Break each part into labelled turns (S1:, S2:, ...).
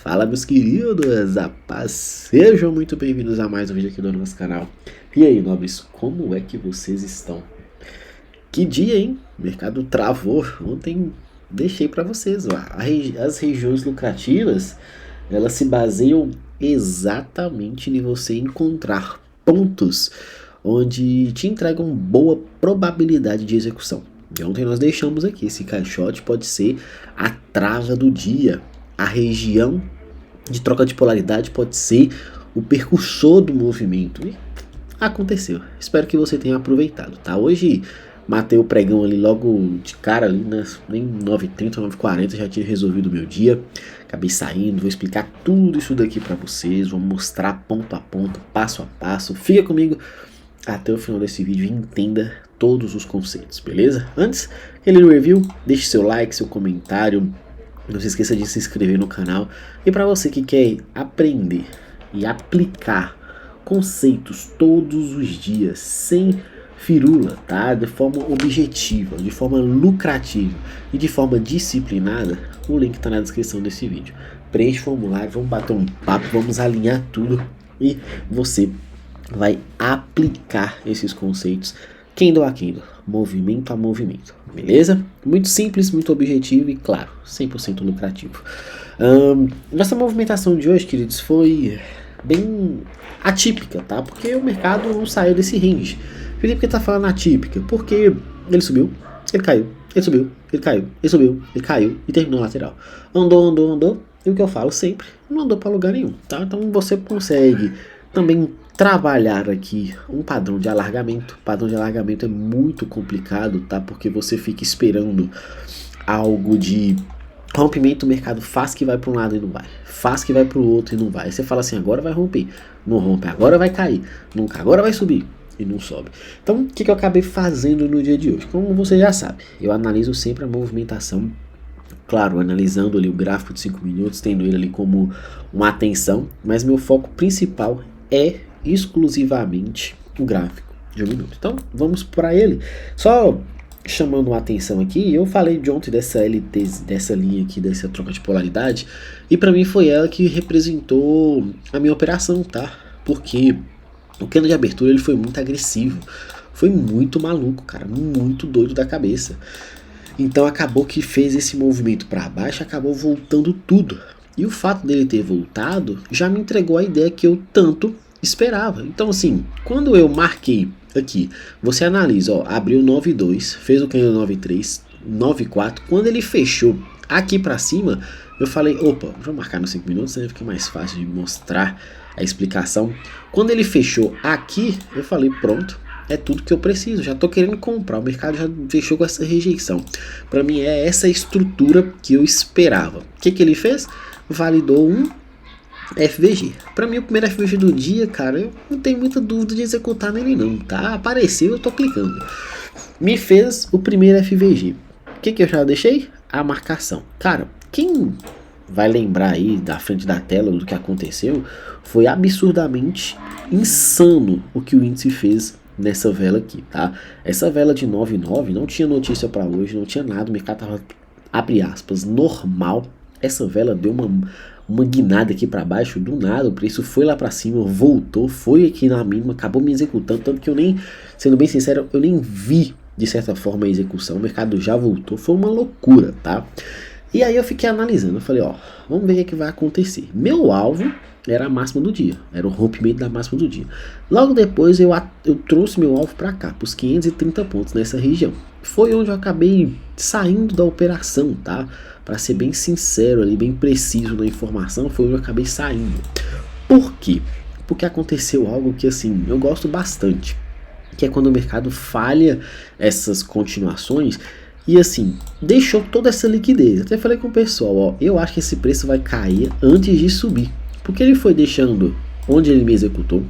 S1: Fala, meus queridos, a paz, sejam muito bem-vindos a mais um vídeo aqui do nosso canal. E aí, nobres, como é que vocês estão? Que dia, hein? O mercado travou. Ontem deixei para vocês, ó. As regiões lucrativas, elas se baseiam exatamente em você encontrar pontos onde te entregam boa probabilidade de execução. E ontem nós deixamos aqui, esse caixote pode ser a trava do dia, a região de troca de polaridade pode ser o percursor do movimento. E aconteceu, espero que você tenha aproveitado, tá? Hoje matei o pregão ali logo de cara, ali nem 9h30, 9h40 já tinha resolvido o meu dia. Acabei saindo, vou explicar tudo isso daqui pra vocês, vou mostrar ponto a ponto, passo a passo. Fica comigo até o final desse vídeo e entenda todos os conceitos, beleza? Antes, aquele review, deixe seu like, seu comentário, não se esqueça de se inscrever no canal. E para você que quer aprender e aplicar conceitos todos os dias, sem firula, tá? De forma objetiva, de forma lucrativa e de forma disciplinada, o link está na descrição desse vídeo. Preenche o formulário, vamos bater um papo, vamos alinhar tudo e você vai aplicar esses conceitos candle a candle, movimento a movimento, beleza? Muito simples, muito objetivo e claro, 100% lucrativo. Nossa movimentação de hoje, queridos, foi bem atípica, tá? Porque o mercado não saiu desse range. Felipe que tá falando atípica, porque ele subiu, ele caiu, ele subiu, ele caiu, ele subiu, ele caiu e terminou lateral. Andou, e o que eu falo sempre, não andou para lugar nenhum, tá? Então você consegue também trabalhar aqui um padrão de alargamento. Padrão de alargamento é muito complicado, tá? Porque você fica esperando algo de rompimento, o mercado faz que vai para um lado e não vai, faz que vai para o outro e não vai. Aí você fala assim, agora vai romper, não rompe, agora vai cair, nunca, agora vai subir e não sobe. Então, o que eu acabei fazendo no dia de hoje? Como você já sabe, eu analiso sempre a movimentação, claro, analisando ali o gráfico de 5 minutos, tendo ele ali como uma atenção, mas meu foco principal é exclusivamente o gráfico de 1 minuto. Então vamos para ele. Só chamando uma atenção aqui, eu falei de ontem dessa LT, dessa linha aqui, dessa troca de polaridade, e para mim foi ela que representou a minha operação, tá? Porque o candle de abertura ele foi muito agressivo, foi muito maluco, cara, muito doido da cabeça. Então acabou que fez esse movimento para baixo, acabou voltando tudo. E o fato dele ter voltado já me entregou a ideia que eu tanto esperava. Então assim, quando eu marquei aqui, você analisa, ó, abriu 9,2, fez o candle 9,3, 9,4, quando ele fechou aqui para cima, eu falei, opa, vou marcar nos 5 minutos, né, fica mais fácil de mostrar a explicação. Quando ele fechou aqui, eu falei, pronto, é tudo que eu preciso, já tô querendo comprar, o mercado já fechou com essa rejeição. Para mim é essa estrutura que eu esperava. O que ele fez? Validou um FVG. Para mim o primeiro FVG do dia, cara, eu não tenho muita dúvida de executar nele não, tá? Apareceu, eu tô clicando. Me fez o primeiro FVG. O que eu já deixei? A marcação. Cara, quem vai lembrar aí da frente da tela do que aconteceu, foi absurdamente insano o que o índice fez nessa vela aqui, tá? Essa vela de 9,9 não tinha notícia para hoje, não tinha nada, o mercado tava, abre aspas, normal. Essa vela deu uma guinada aqui para baixo, do nada o preço foi lá para cima, voltou, foi aqui na mínima, acabou me executando, tanto que eu nem, sendo bem sincero, eu nem vi de certa forma a execução, o mercado já voltou, foi uma loucura, tá? E aí eu fiquei analisando, eu falei, ó, vamos ver o que vai acontecer. Meu alvo era a máxima do dia, era o rompimento da máxima do dia. Logo depois eu trouxe meu alvo para cá, para os 530 pontos nessa região. Foi onde eu acabei saindo da operação, tá? Para ser bem sincero ali, bem preciso na informação, foi onde eu acabei saindo. Por quê? Porque aconteceu algo que assim, eu gosto bastante, que é quando o mercado falha essas continuações e assim, deixou toda essa liquidez. Até falei com o pessoal, ó, eu acho que esse preço vai cair antes de subir, porque ele foi deixando onde ele me executou,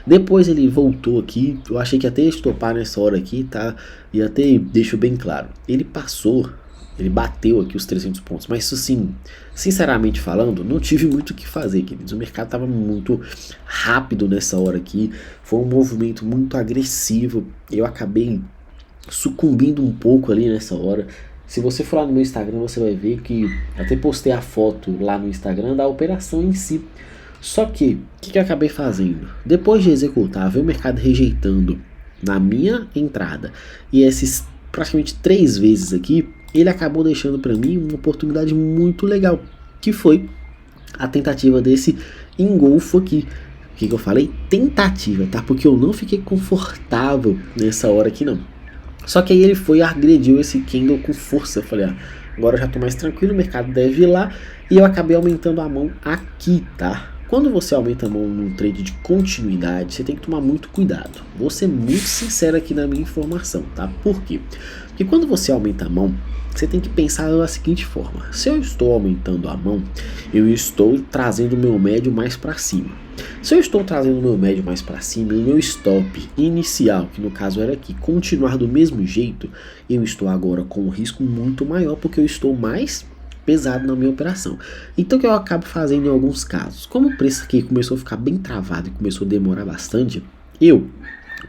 S1: depois ele voltou aqui, eu achei que até ia estopar nessa hora aqui, tá, e até deixo bem claro, ele passou, ele bateu aqui os 300 pontos, mas isso sim, sinceramente falando, não tive muito o que fazer, queridos, o mercado estava muito rápido nessa hora aqui, foi um movimento muito agressivo, eu acabei sucumbindo um pouco ali nessa hora. Se você for lá no meu Instagram, você vai ver que eu até postei a foto lá no Instagram da operação em si. Só que, o que eu acabei fazendo? Depois de executar, ver o mercado rejeitando na minha entrada e esses praticamente 3 vezes aqui, ele acabou deixando para mim uma oportunidade muito legal, que foi a tentativa desse engolfo aqui. O que eu falei? Tentativa, tá? Porque eu não fiquei confortável nessa hora aqui não. Só que aí ele foi e agrediu esse candle com força. Eu falei, agora eu já tô mais tranquilo, o mercado deve ir lá. E eu acabei aumentando a mão aqui, tá? Quando você aumenta a mão num trade de continuidade, você tem que tomar muito cuidado. Vou ser muito sincero aqui na minha informação, tá? Por quê? Porque quando você aumenta a mão, você tem que pensar da seguinte forma. Se eu estou aumentando a mão, eu estou trazendo o meu médio mais para cima. Se eu estou trazendo o meu médio mais para cima e o meu stop inicial, que no caso era aqui, continuar do mesmo jeito, eu estou agora com um risco muito maior porque eu estou mais pesado na minha operação. Então o que eu acabo fazendo em alguns casos? Como o preço aqui começou a ficar bem travado e começou a demorar bastante, eu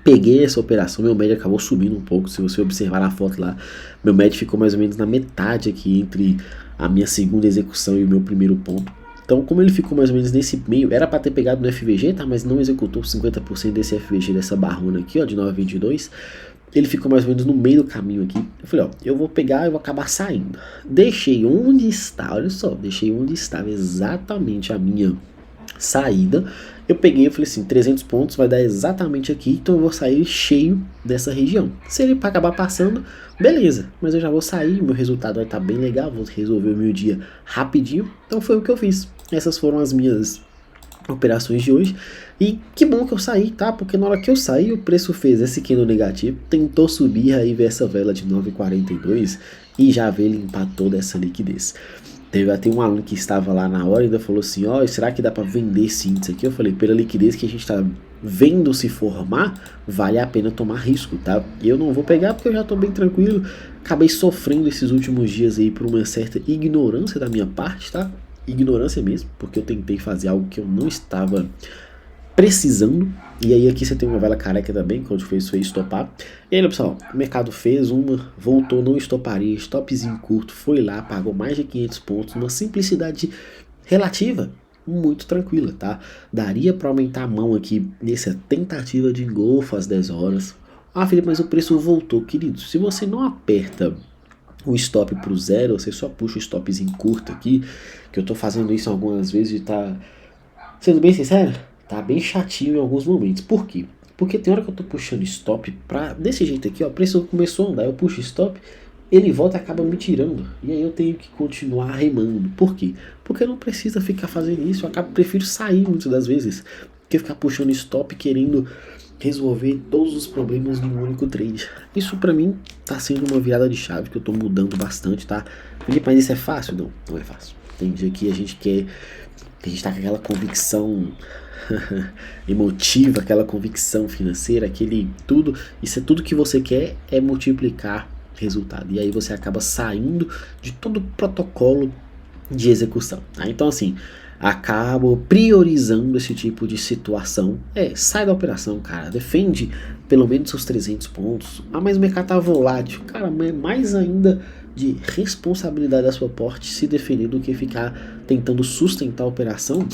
S1: peguei essa operação, meu médio acabou subindo um pouco. Se você observar na foto lá, meu médio ficou mais ou menos na metade aqui entre a minha segunda execução e o meu primeiro ponto. Então, como ele ficou mais ou menos nesse meio, era para ter pegado no FVG, tá? Mas não executou 50% desse FVG, dessa barrona aqui, ó, de 9,22. Ele ficou mais ou menos no meio do caminho aqui. Eu falei, eu vou pegar e vou acabar saindo. Deixei onde está, olha só, deixei onde estava exatamente a minha saída. Eu peguei e falei assim, 300 pontos vai dar exatamente aqui, então eu vou sair cheio dessa região. Se ele acabar passando, beleza, mas eu já vou sair, meu resultado vai estar bem legal, vou resolver o meu dia rapidinho. Então foi o que eu fiz. Essas foram as minhas operações de hoje. E que bom que eu saí, tá? Porque na hora que eu saí, o preço fez esse candle negativo, tentou subir, aí veio essa vela de 9,42 e já veio limpar toda essa liquidez. Teve até um aluno que estava lá na hora e ainda falou assim, será que dá para vender esse índice aqui? Eu falei, pela liquidez que a gente está vendo se formar, vale a pena tomar risco, tá? E eu não vou pegar porque eu já estou bem tranquilo. Acabei sofrendo esses últimos dias aí por uma certa ignorância da minha parte, tá? Ignorância mesmo, porque eu tentei fazer algo que eu não estava precisando. E aí aqui você tem uma vela careca também, que onde fez isso aí estopar. E aí, pessoal, o mercado fez uma, voltou, não estoparia, stopzinho curto, foi lá, pagou mais de 500 pontos, uma simplicidade relativa, muito tranquila, tá? Daria para aumentar a mão aqui nessa tentativa de engolfo às 10 horas. Felipe, mas o preço voltou, querido. Se você não aperta o stop pro zero, você só puxa o stopzinho curto aqui, que eu tô fazendo isso algumas vezes e tá, sendo bem sincero, tá bem chatinho em alguns momentos. Por quê? Porque tem hora que eu tô puxando stop pra, desse jeito aqui, ó, o preço começou a andar, eu puxo stop, ele volta e acaba me tirando, e aí eu tenho que continuar remando. Por quê? Porque eu não preciso ficar fazendo isso, eu prefiro sair muitas das vezes, que ficar puxando stop querendo resolver todos os problemas de um único trade. Isso pra mim tá sendo uma virada de chave que eu tô mudando bastante, tá? Felipe, mas isso é fácil? Não, não é fácil. Tem dia que a gente tá com aquela convicção emotiva, aquela convicção financeira, aquele tudo, isso é tudo que você quer, é multiplicar resultado. E aí você acaba saindo de todo o protocolo de execução, tá? Então assim, acabo priorizando esse tipo de situação. Sai da operação, cara, defende pelo menos seus 300 pontos. Mas o mercado tá volátil, cara, mais ainda de responsabilidade da sua parte se defender do que ficar tentando sustentar a operação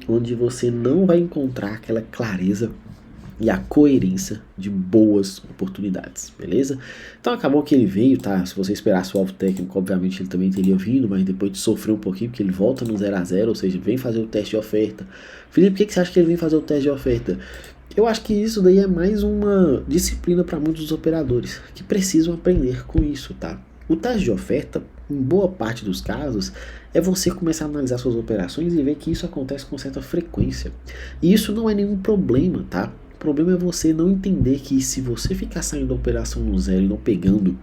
S1: onde você não vai encontrar aquela clareza e a coerência de boas oportunidades, beleza? Então acabou que ele veio, tá? Se você esperasse o alvo técnico, obviamente ele também teria vindo, mas depois de sofrer um pouquinho, porque ele volta no 0 a 0, ou seja, vem fazer o teste de oferta. Felipe, por que você acha que ele vem fazer o teste de oferta? Eu acho que isso daí é mais uma disciplina para muitos dos operadores, que precisam aprender com isso, tá? O teste de oferta, em boa parte dos casos, é você começar a analisar suas operações e ver que isso acontece com certa frequência. E isso não é nenhum problema, tá? O problema é você não entender que se você ficar saindo da operação no zero e não pegando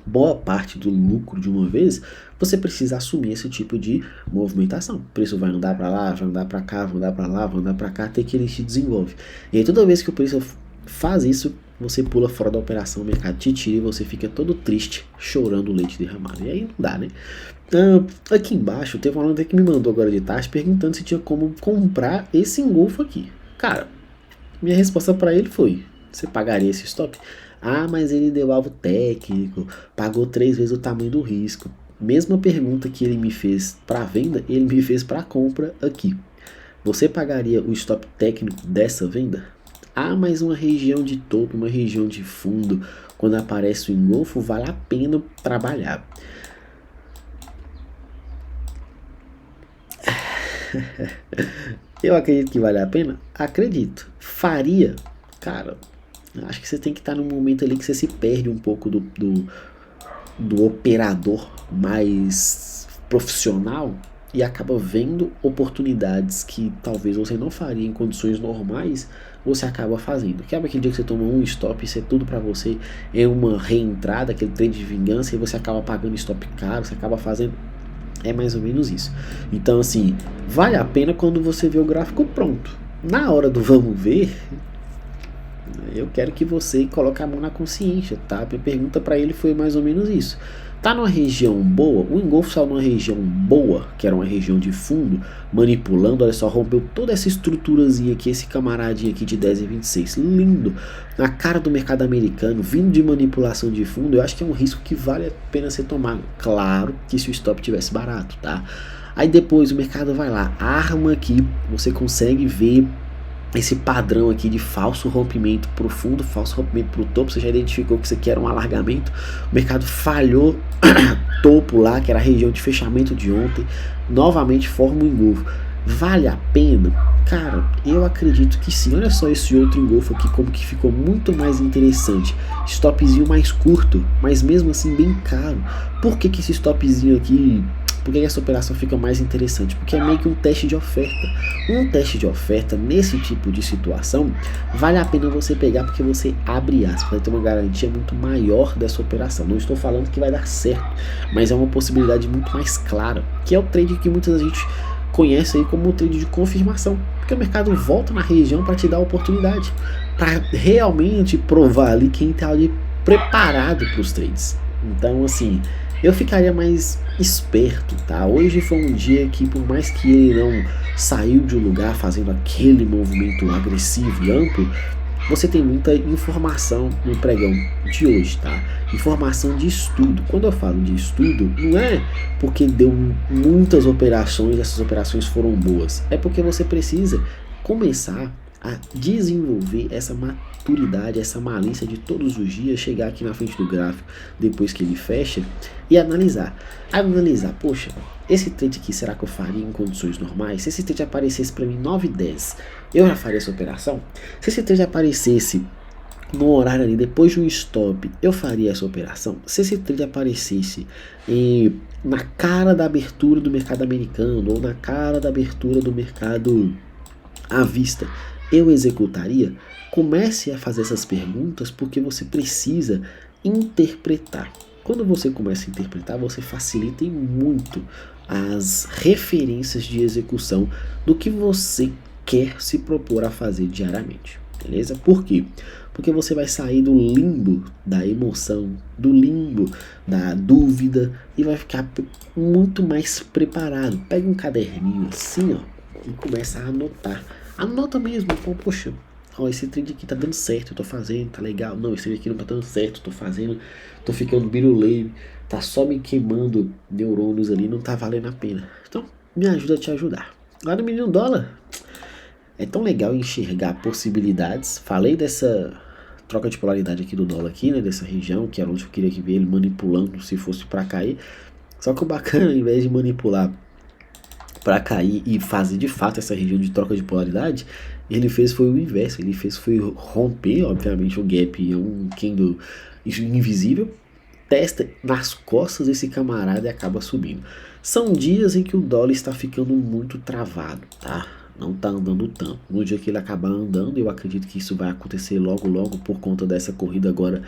S1: boa parte do lucro de uma vez, você precisa assumir esse tipo de movimentação. O preço vai andar para lá, vai andar para cá, vai andar para lá, vai andar para cá, até que ele se desenvolve. E aí toda vez que o preço faz isso, você pula fora da operação, o mercado te tira e você fica todo triste, chorando o leite derramado. E aí não dá, né? Aqui embaixo, teve um aluno que me mandou agora de tarde perguntando se tinha como comprar esse engolfo aqui. Cara, minha resposta para ele foi: você pagaria esse stop? Ah, mas ele deu alvo técnico, pagou 3 vezes o tamanho do risco. Mesma pergunta que ele me fez para venda, ele me fez para compra aqui. Você pagaria o stop técnico dessa venda? Ah, mas uma região de topo, uma região de fundo, quando aparece o engolfo, vale a pena trabalhar. Eu acredito que vale a pena? Acredito. Faria? Cara, acho que você tem que estar num momento ali que você se perde um pouco do operador mais profissional e acaba vendo oportunidades que talvez você não faria em condições normais, você acaba fazendo. Que é aquele dia que você toma um stop, isso é tudo para você, é uma reentrada, aquele trade de vingança, e você acaba pagando stop caro, você acaba fazendo. É mais ou menos isso. Então, assim, vale a pena quando você vê o gráfico pronto. Na hora do vamos ver, eu quero que você coloque a mão na consciência, tá? A pergunta para ele foi mais ou menos isso. Tá numa região boa? O engolfo saiu numa região boa, que era uma região de fundo, manipulando, olha só, rompeu toda essa estruturazinha aqui, esse camaradinho aqui de 10 e 26, lindo, na cara do mercado americano, vindo de manipulação de fundo. Eu acho que é um risco que vale a pena ser tomado, claro que se o stop tivesse barato, tá? Aí depois o mercado vai lá, arma aqui, você consegue ver esse padrão aqui de falso rompimento para o fundo, falso rompimento para o topo. Você já identificou que isso aqui era um alargamento, o mercado falhou topo lá, que era a região de fechamento de ontem, novamente forma um engolfo. Vale a pena? Cara, eu acredito que sim. Olha só esse outro engolfo aqui, como que ficou muito mais interessante. Stopzinho mais curto, mas mesmo assim bem caro. Por que esse stopzinho aqui, por que essa operação fica mais interessante? Porque é meio que um teste de oferta. Um teste de oferta nesse tipo de situação vale a pena você pegar, porque você abre aspas, vai ter uma garantia muito maior dessa operação. Não estou falando que vai dar certo, mas é uma possibilidade muito mais clara, que é o trade que muita gente conhece aí como o trade de confirmação, porque o mercado volta na região para te dar a oportunidade, para realmente provar ali quem está ali preparado para os trades. Então, assim, eu ficaria mais esperto, tá? Hoje foi um dia que, por mais que ele não saiu de um lugar fazendo aquele movimento agressivo e amplo, você tem muita informação no pregão de hoje, tá? Informação de estudo. Quando eu falo de estudo, não é porque deu muitas operações, essas operações foram boas. É porque você precisa começar a desenvolver essa maturidade, essa malícia de todos os dias, chegar aqui na frente do gráfico depois que ele fecha e analisar. Analisar, poxa, esse trade aqui, será que eu faria em condições normais? Se esse trade aparecesse para mim 9 e 10, eu já faria essa operação? Se esse trade aparecesse no horário ali depois de um stop, eu faria essa operação? Se esse trade aparecesse na cara da abertura do mercado americano ou na cara da abertura do mercado à vista, eu executaria? Comece a fazer essas perguntas, porque você precisa interpretar. Quando você começa a interpretar, você facilita muito as referências de execução do que você quer se propor a fazer diariamente, beleza? Por quê? Porque você vai sair do limbo da emoção, do limbo da dúvida e vai ficar muito mais preparado. Pega um caderninho assim, ó, e começa a anotar. Anota mesmo, então, poxa, ó, esse trade aqui tá dando certo, eu tô fazendo, tá legal. Não, esse trade aqui não tá dando certo, tô fazendo, tô ficando birulei, tá só me queimando neurônios ali, não tá valendo a pena. Então, me ajuda a te ajudar. Lá no Menino Dólar, é tão legal enxergar possibilidades. Falei dessa troca de polaridade aqui do dólar aqui, né, dessa região, que era onde eu queria ver ele manipulando se fosse para cair. Só que o bacana, ao invés de manipular para cair e fazer de fato essa região de troca de polaridade, ele fez foi o inverso. Ele fez foi romper, obviamente, o gap, um candle invisível, testa nas costas desse camarada e acaba subindo. São dias em que o dólar está ficando muito travado, tá? Não tá andando tanto. No dia que ele acabar andando, eu acredito que isso vai acontecer logo logo por conta dessa corrida agora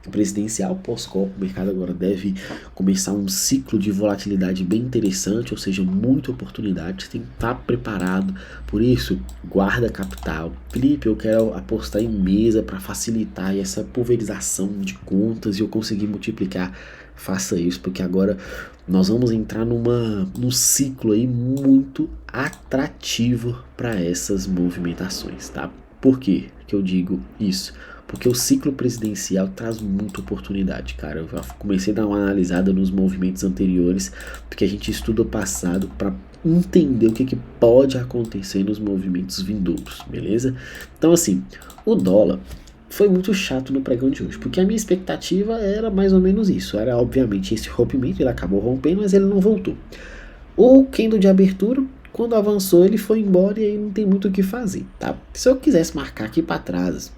S1: presidencial pós-copa. O mercado agora deve começar um ciclo de volatilidade bem interessante, ou seja, muita oportunidade. Você tem que estar preparado. Por isso, guarda capital. Felipe, eu quero apostar em mesa para facilitar essa pulverização de contas e eu conseguir multiplicar. Faça isso, porque agora nós vamos entrar num ciclo aí muito atrativo para essas movimentações, tá? Por que eu digo isso? Porque o ciclo presidencial traz muita oportunidade, cara. Eu já comecei a dar uma analisada nos movimentos anteriores, porque a gente estuda o passado para entender o que pode acontecer nos movimentos vindouros, beleza? Então assim, o dólar foi muito chato no pregão de hoje, porque a minha expectativa era mais ou menos isso, era obviamente esse rompimento, ele acabou rompendo, mas ele não voltou. O candle de abertura, quando avançou, ele foi embora e aí não tem muito o que fazer, tá? Se eu quisesse marcar aqui para trás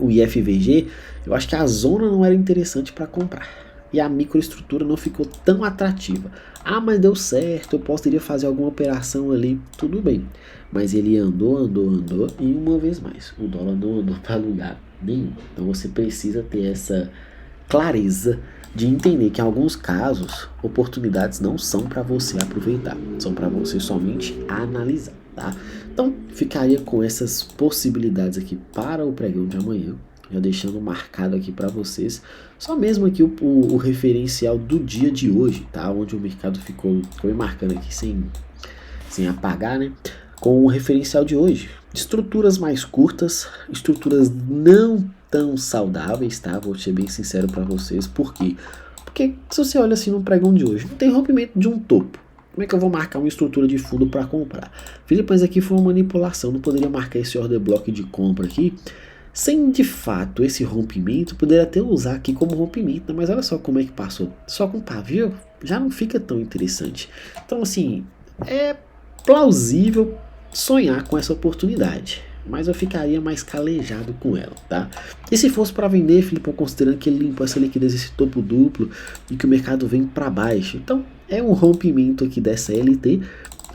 S1: o IFVG, eu acho que a zona não era interessante para comprar. E a microestrutura não ficou tão atrativa. Ah, mas deu certo, eu poderia fazer alguma operação ali, tudo bem. Mas ele andou e uma vez mais, o dólar não andou para lugar nenhum. Então você precisa ter essa clareza de entender que em alguns casos, oportunidades não são para você aproveitar, são para você somente analisar, tá? Então, ficaria com essas possibilidades aqui para o pregão de amanhã, já deixando marcado aqui para vocês, só mesmo aqui o referencial do dia de hoje, tá? Onde o mercado ficou marcando aqui sem apagar, né? Com o referencial de hoje, estruturas mais curtas, estruturas não tão saudáveis, tá? Vou ser bem sincero para vocês, por quê? Porque se você olha assim no pregão de hoje, não tem rompimento de um topo. Como é que eu vou marcar uma estrutura de fundo para comprar? Felipe, mas aqui foi uma manipulação, não poderia marcar esse order block de compra aqui, sem de fato esse rompimento, poderia até usar aqui como rompimento, mas olha só como é que passou, só com pavio, já não fica tão interessante. Então assim, é plausível sonhar com essa oportunidade, mas eu ficaria mais calejado com ela, tá? E se fosse para vender, Felipe, considerando que ele limpou essa liquidez, esse topo duplo e que o mercado vem para baixo, então é um rompimento aqui dessa LT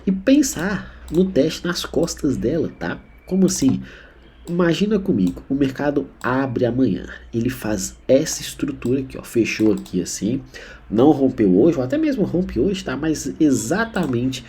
S1: e pensar no teste nas costas dela, tá? Como assim? Imagina comigo, o mercado abre amanhã, ele faz essa estrutura aqui, ó, fechou aqui assim, não rompeu hoje, ou até mesmo rompe hoje, tá? Mas exatamente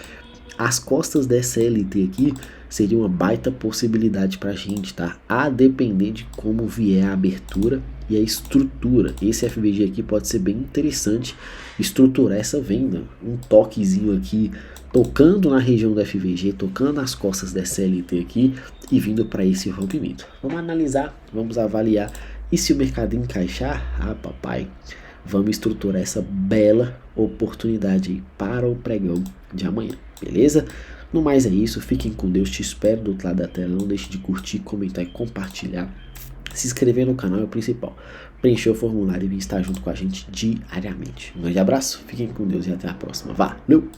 S1: as costas dessa LT aqui seria uma baita possibilidade pra gente, tá? A depender de como vier a abertura e a estrutura. Esse FVG aqui pode ser bem interessante estruturar essa venda. Um toquezinho aqui, tocando na região do FVG, tocando as costas dessa LT aqui e vindo para esse rompimento. Vamos analisar, vamos avaliar e se o mercado encaixar, papai, vamos estruturar essa bela oportunidade aí para o pregão de amanhã, beleza? No mais é isso, fiquem com Deus, te espero do outro lado da tela, não deixe de curtir, comentar e compartilhar, se inscrever no canal é o principal, preencher o formulário e vir estar junto com a gente diariamente. Um grande abraço, fiquem com Deus e até a próxima, valeu!